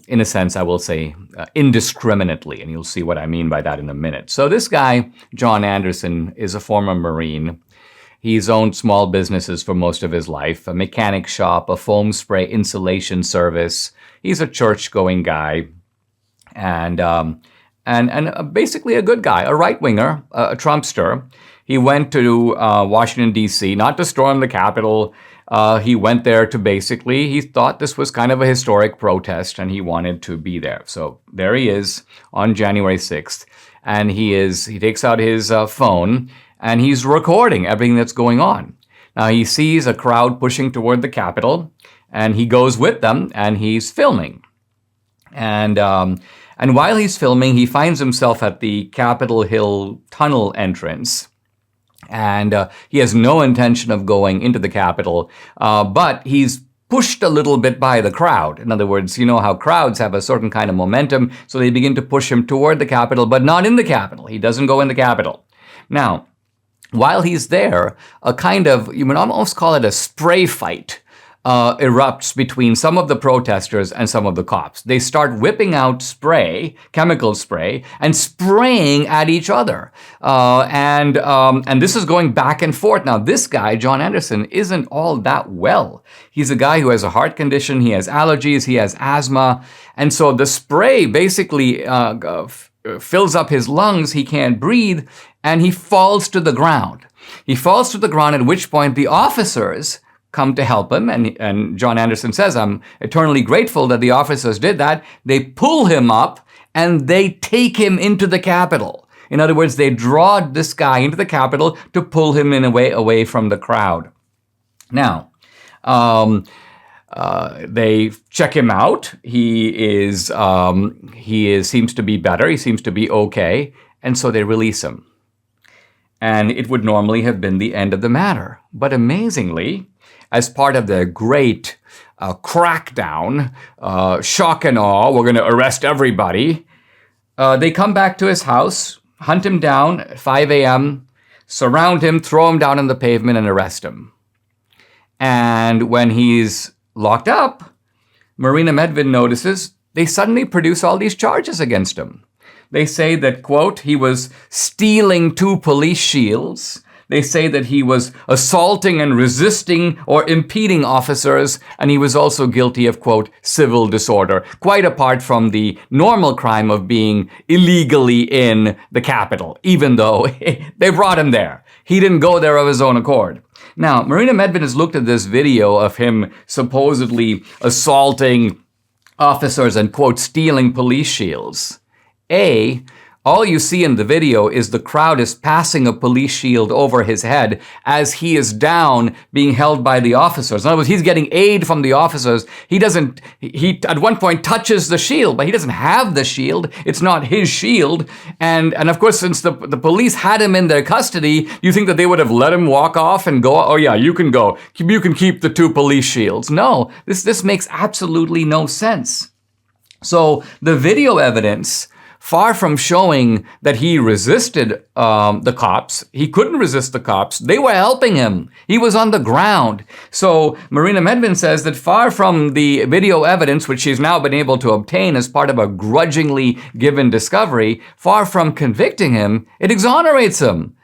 In a sense, I will say indiscriminately, and you'll see what I mean by that in a minute. So this guy, John Anderson, is a former Marine. He's owned small businesses for most of his life, a mechanic shop, a foam spray insulation service. He's a church-going guy, and basically a good guy, a right-winger, a Trumpster. He went to Washington, D.C., not to storm the Capitol. He went there to he thought this was kind of a historic protest and he wanted to be there. So there he is on January 6th. And he takes out his phone and he's recording everything that's going on. Now he sees a crowd pushing toward the Capitol and he goes with them and he's filming. And while he's filming, he finds himself at the Capitol Hill tunnel entrance. And he has no intention of going into the Capitol, but he's pushed a little bit by the crowd. In other words, you know how crowds have a certain kind of momentum, so they begin to push him toward the Capitol, but not in the Capitol. He doesn't go in the Capitol. Now, while he's there, a kind of, you would almost call it a spray fight, erupts between some of the protesters and some of the cops. They start whipping out spray, chemical spray, and spraying at each other. And this is going back and forth. Now, this guy, John Anderson, isn't all that well. He's a guy who has a heart condition, he has allergies, he has asthma. And so the spray basically fills up his lungs, he can't breathe, and he falls to the ground. He falls to the ground, at which point the officers come to help him. And John Anderson says, I'm eternally grateful that the officers did that. They pull him up and they take him into the Capitol. In other words, they draw this guy into the Capitol to pull him in a way away from the crowd. Now, they check him out. He seems to be better. He seems to be okay. And so they release him. And it would normally have been the end of the matter. But amazingly, as part of the great crackdown, shock and awe, we're going to arrest everybody, they come back to his house, hunt him down at 5 a.m., surround him, throw him down on the pavement, and arrest him. And when he's locked up, Marina Medvin notices they suddenly produce all these charges against him. They say that, quote, he was stealing 2 police shields, They say that he was assaulting and resisting or impeding officers, and he was also guilty of, quote, civil disorder, quite apart from the normal crime of being illegally in the Capitol, even though they brought him there. He didn't go there of his own accord. Now, Marina Medvin has looked at this video of him supposedly assaulting officers and, quote, stealing police shields. All you see in the video is the crowd is passing a police shield over his head as he is down being held by the officers. In other words, he's getting aid from the officers. He at one point touches the shield, but he doesn't have the shield. It's not his shield. And of course, since the police had him in their custody, you think that they would have let him walk off and go, oh yeah, you can go. You can keep the 2 police shields. No, this makes absolutely no sense. So the video evidence, far from showing that he resisted the cops, he couldn't resist the cops. They were helping him. He was on the ground. So Marina Medvin says that far from the video evidence, which she's now been able to obtain as part of a grudgingly given discovery, far from convicting him, it exonerates him.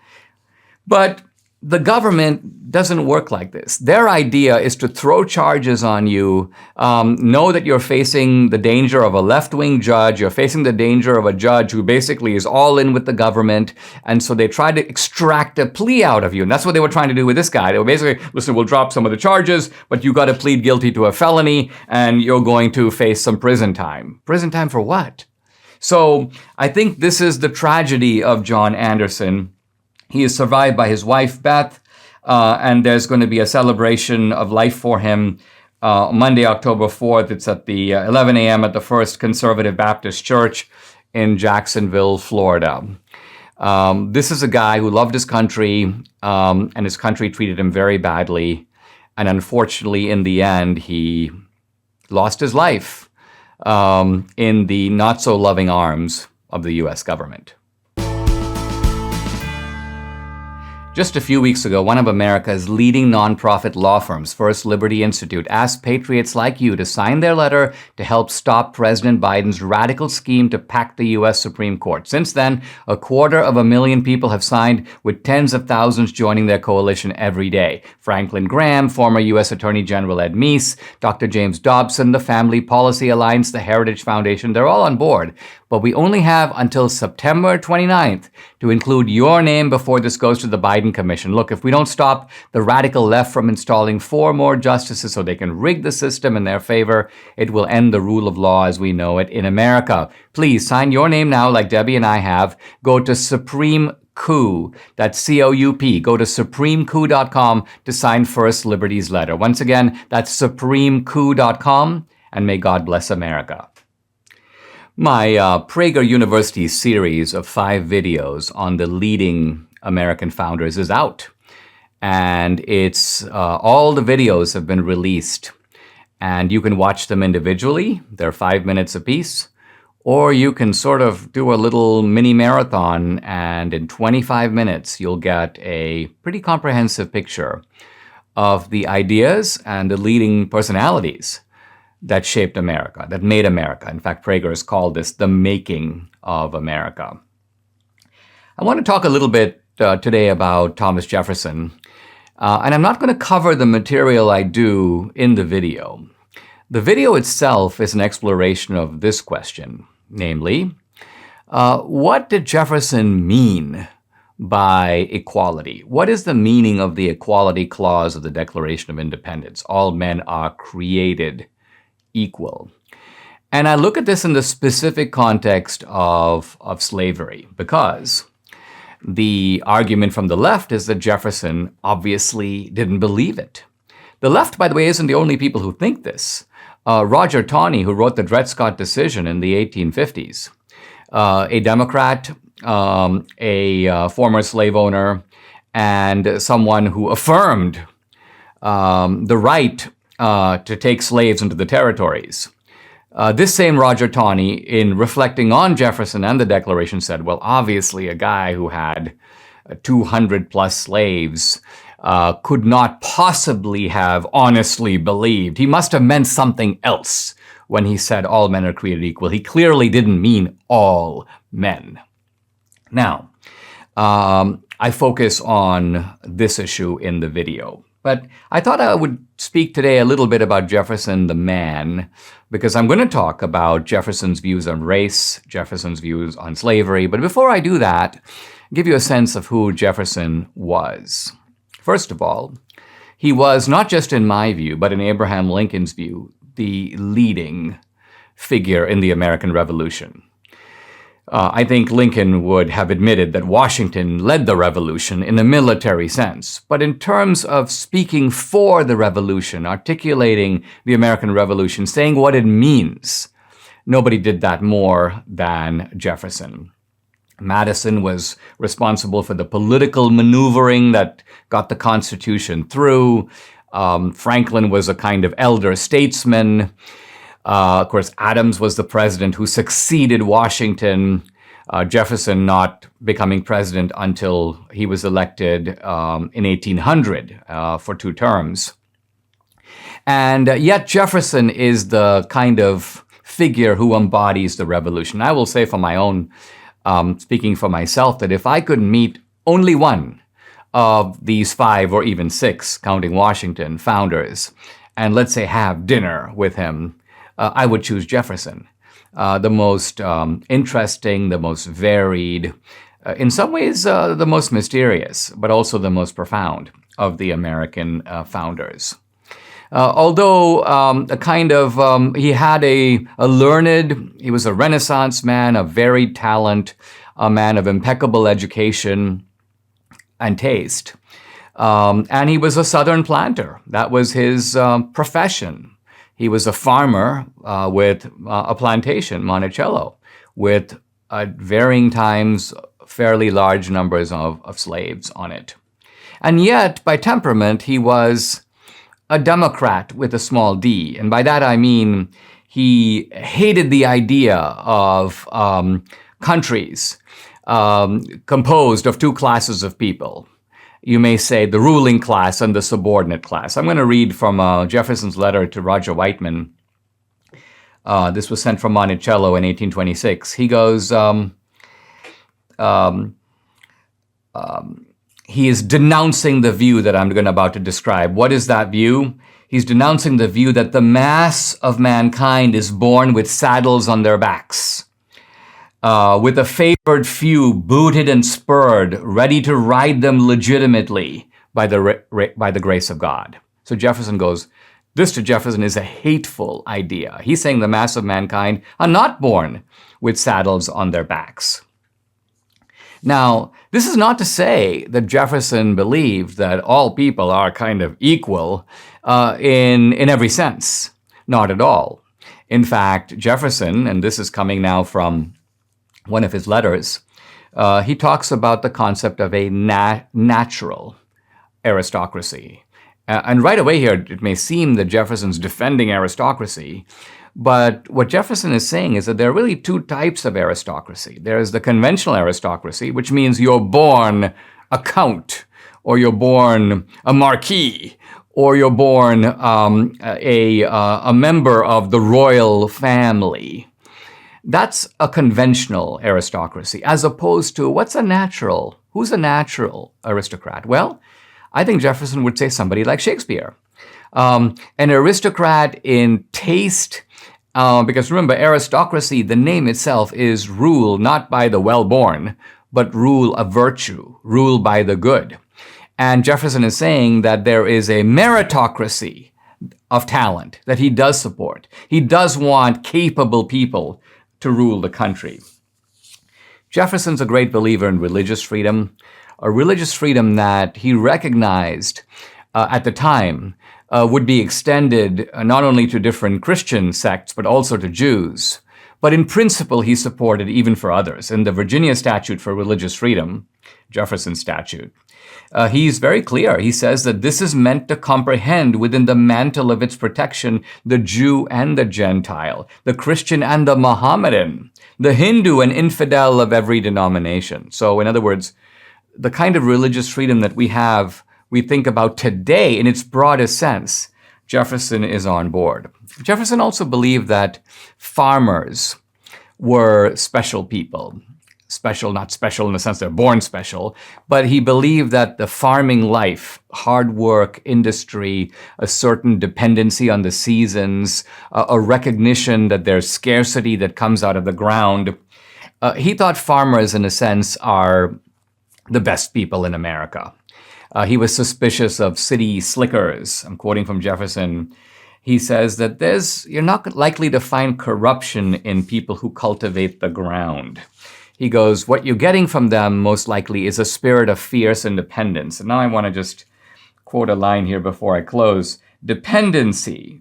But the government doesn't work like this. Their idea is to throw charges on you, know that you're facing the danger of a left-wing judge, you're facing the danger of a judge who basically is all in with the government, and so they try to extract a plea out of you. And that's what they were trying to do with this guy. They were basically, listen, we'll drop some of the charges, but you got to plead guilty to a felony, and you're going to face some prison time. Prison time for what? So I think this is the tragedy of John Anderson. He is survived by his wife, Beth, and there's going to be a celebration of life for him Monday, October 4th. It's at the 11 a.m. at the First Conservative Baptist Church in Jacksonville, Florida. This is a guy who loved his country, and his country treated him very badly. And unfortunately, in the end, he lost his life in the not-so-loving arms of the U.S. government. Just a few weeks ago, one of America's leading nonprofit law firms, First Liberty Institute, asked patriots like you to sign their letter to help stop President Biden's radical scheme to pack the U.S. Supreme Court. Since then, 250,000 people have signed, with tens of thousands joining their coalition every day. Franklin Graham, former U.S. Attorney General Ed Meese, Dr. James Dobson, the Family Policy Alliance, the Heritage Foundation, they're all on board. But we only have until September 29th to include your name before this goes to the Biden Commission. Look, if we don't stop the radical left from installing 4 more justices so they can rig the system in their favor, it will end the rule of law as we know it in America. Please sign your name now, like Debbie and I have. Go to Supreme Coup. That's C-O-U-P. Go to supremecoup.com to sign First Liberty's letter. Once again, that's supremecoup.com, and may God bless America. My Prager University series of 5 videos on the leading American founders is out. And it's all the videos have been released. And you can watch them individually. They're 5 minutes apiece. Or you can sort of do a little mini marathon, and in 25 minutes, you'll get a pretty comprehensive picture of the ideas and the leading personalities that shaped America, that made America. In fact, Prager has called this the making of America. I want to talk a little bit today about Thomas Jefferson, and I'm not going to cover the material I do in the video. The video itself is an exploration of this question, namely, what did Jefferson mean by equality? What is the meaning of the Equality Clause of the Declaration of Independence? All men are created equal. And I look at this in the specific context of slavery, because the argument from the left is that Jefferson obviously didn't believe it. The left, by the way, isn't the only people who think this. Roger Taney, who wrote the Dred Scott decision in the 1850s, a Democrat, a former slave owner, and someone who affirmed the right to take slaves into the territories. This same Roger Taney, in reflecting on Jefferson and the Declaration, said, well, obviously a guy who had 200 plus slaves could not possibly have honestly believed. He must have meant something else when he said all men are created equal. He clearly didn't mean all men. Now, I focus on this issue in the video. But I thought I would speak today a little bit about Jefferson the man, because I'm going to talk about Jefferson's views on race, Jefferson's views on slavery. But before I do that, give you a sense of who Jefferson was. First of all, he was, not just in my view, but in Abraham Lincoln's view, the leading figure in the American Revolution. I think Lincoln would have admitted that Washington led the revolution in a military sense. But in terms of speaking for the revolution, articulating the American Revolution, saying what it means, nobody did that more than Jefferson. Madison was responsible for the political maneuvering that got the Constitution through. Franklin was a kind of elder statesman. Of course, Adams was the president who succeeded Washington. Jefferson not becoming president until he was elected in 1800 for 2 terms. And yet Jefferson is the kind of figure who embodies the revolution. I will say for my own, speaking for myself, that if I could meet only one of these 5 or even 6, counting Washington, founders, and let's say have dinner with him, I would choose Jefferson. The most interesting, the most varied, in some ways the most mysterious, but also the most profound of the American founders. Although he had a learned, he was a Renaissance man, a varied talent, a man of impeccable education and taste. And he was a Southern planter. That was his profession. He was a farmer with a plantation, Monticello, with at varying times fairly large numbers of slaves on it. And yet, by temperament, he was a Democrat with a small d. And by that I mean he hated the idea of countries composed of 2 classes of people. You may say the ruling class and the subordinate class. I'm going to read from Jefferson's letter to Roger Whiteman. This was sent from Monticello in 1826. He goes, he is denouncing the view that I'm about to describe. What is that view? He's denouncing the view that the mass of mankind is born with saddles on their backs, with a favored few booted and spurred, ready to ride them legitimately by the grace of God. So Jefferson goes, this to Jefferson is a hateful idea. He's saying the mass of mankind are not born with saddles on their backs. Now, this is not to say that Jefferson believed that all people are kind of equal in every sense. Not at all. In fact, Jefferson, and this is coming now from one of his letters, he talks about the concept of a natural aristocracy. And right away here, it may seem that Jefferson's defending aristocracy, but what Jefferson is saying is that there are really 2 types of aristocracy. There's the conventional aristocracy, which means you're born a count, or you're born a marquis, or you're born a member of the royal family. That's a conventional aristocracy, as opposed to who's a natural aristocrat? Well, I think Jefferson would say somebody like Shakespeare. An aristocrat in taste, because remember, aristocracy, the name itself is rule not by the well-born, but rule of virtue, rule by the good. And Jefferson is saying that there is a meritocracy of talent that he does support. He does want capable people to rule the country. Jefferson's a great believer in religious freedom, a religious freedom that he recognized at the time would be extended not only to different Christian sects, but also to Jews. But in principle, he supported even for others. In the Virginia Statute for Religious Freedom, Jefferson's statute, he's very clear. He says that this is meant to comprehend within the mantle of its protection the Jew and the Gentile, the Christian and the Mohammedan, the Hindu and infidel of every denomination. So in other words, the kind of religious freedom that we think about today in its broadest sense, Jefferson is on board. Jefferson also believed that farmers were special people. special, not special in the sense they're born special, but he believed that the farming life, hard work, industry, a certain dependency on the seasons, a recognition that there's scarcity that comes out of the ground. He thought farmers, in a sense, are the best people in America. He was suspicious of city slickers. I'm quoting from Jefferson. He says that you're not likely to find corruption in people who cultivate the ground. He goes, what you're getting from them most likely is a spirit of fierce independence. And now I want to just quote a line here before I close. Dependence, he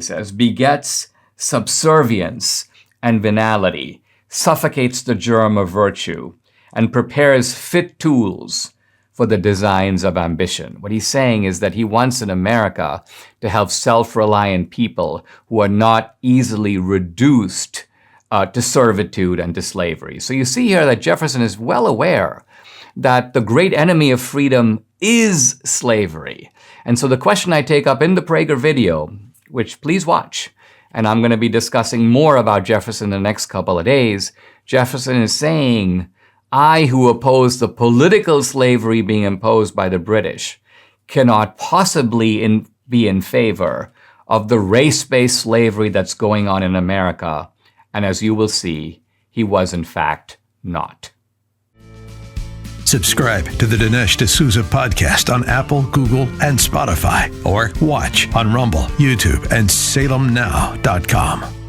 says, begets subservience and venality, suffocates the germ of virtue, and prepares fit tools for the designs of ambition. What he's saying is that he wants in America to have self-reliant people who are not easily reduced to servitude and to slavery. So you see here that Jefferson is well aware that the great enemy of freedom is slavery. And so the question I take up in the Prager video, which please watch, and I'm going to be discussing more about Jefferson in the next couple of days, Jefferson is saying, I, who oppose the political slavery being imposed by the British, cannot possibly be in favor of the race-based slavery that's going on in America. And as you will see, he was in fact not. Subscribe to the Dinesh D'Souza podcast on Apple, Google, and Spotify, or watch on Rumble, YouTube, and salemnow.com.